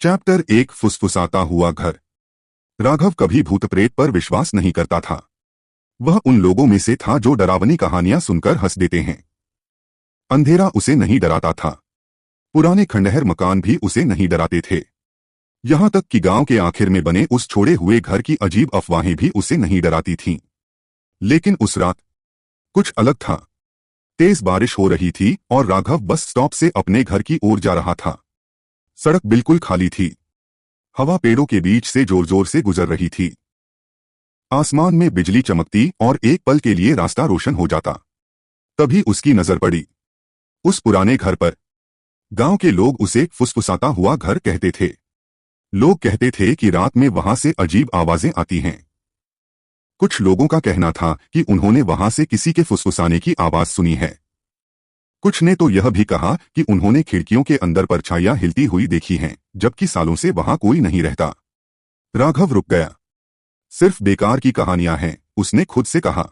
Chapter 1 फुसफुसाता हुआ घर। राघव कभी भूत प्रेत पर विश्वास नहीं करता था। वह उन लोगों में से था जो डरावनी कहानियां सुनकर हंस देते हैं। अंधेरा उसे नहीं डराता था। पुराने खंडहर मकान भी उसे नहीं डराते थे। यहां तक कि गांव के आखिर में बने उस छोड़े हुए घर की अजीब अफवाहें भी उसे नहीं डराती थीं। लेकिन उस रात कुछ अलग था। तेज बारिश हो रही थी और राघव बस स्टॉप से अपने घर की ओर जा रहा था। सड़क बिल्कुल खाली थी। हवा पेड़ों के बीच से जोर जोर से गुजर रही थी। आसमान में बिजली चमकती और एक पल के लिए रास्ता रोशन हो जाता। तभी उसकी नजर पड़ी उस पुराने घर पर। गांव के लोग उसे फुसफुसाता हुआ घर कहते थे। लोग कहते थे कि रात में वहां से अजीब आवाजें आती हैं। कुछ लोगों का कहना था कि उन्होंने वहां से किसी के फुसफुसाने की आवाज सुनी है। कुछ ने तो यह भी कहा कि उन्होंने खिड़कियों के अंदर परछाइयां हिलती हुई देखी हैं, जबकि सालों से वहां कोई नहीं रहता। राघव रुक गया। सिर्फ बेकार की कहानियां हैं, उसने खुद से कहा।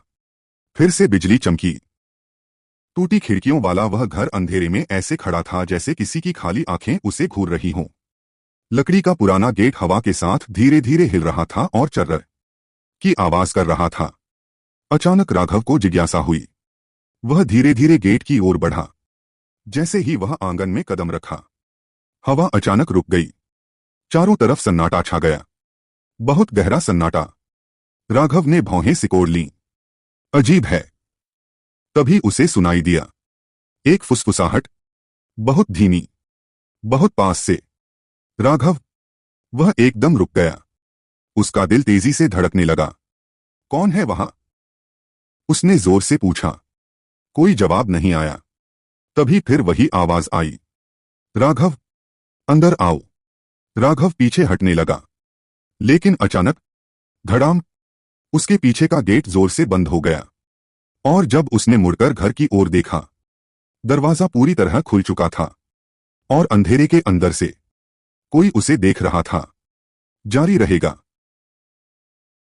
फिर से बिजली चमकी। टूटी खिड़कियों वाला वह घर अंधेरे में ऐसे खड़ा था जैसे किसी की खाली आंखें उसे घूर रही हों। लकड़ी का पुराना गेट हवा के साथ धीरे धीरे हिल रहा था और चर्र की आवाज कर रहा था। अचानक राघव को जिज्ञासा हुई। वह धीरे धीरे गेट की ओर बढ़ा। जैसे ही वह आंगन में कदम रखा, हवा अचानक रुक गई। चारों तरफ सन्नाटा छा गया। बहुत गहरा सन्नाटा। राघव ने भौहें सिकोड़ लीं। अजीब है। तभी उसे सुनाई दिया एक फुसफुसाहट, बहुत धीमी, बहुत पास से। राघव, वह एकदम रुक गया। उसका दिल तेजी से धड़कने लगा। कौन है वहां? उसने जोर से पूछा। कोई जवाब नहीं आया। तभी फिर वही आवाज आई। राघव, अंदर आओ। राघव पीछे हटने लगा। लेकिन अचानक धड़ाम, उसके पीछे का गेट जोर से बंद हो गया। और जब उसने मुड़कर घर की ओर देखा, दरवाजा पूरी तरह खुल चुका था और अंधेरे के अंदर से कोई उसे देख रहा था। जारी रहेगा।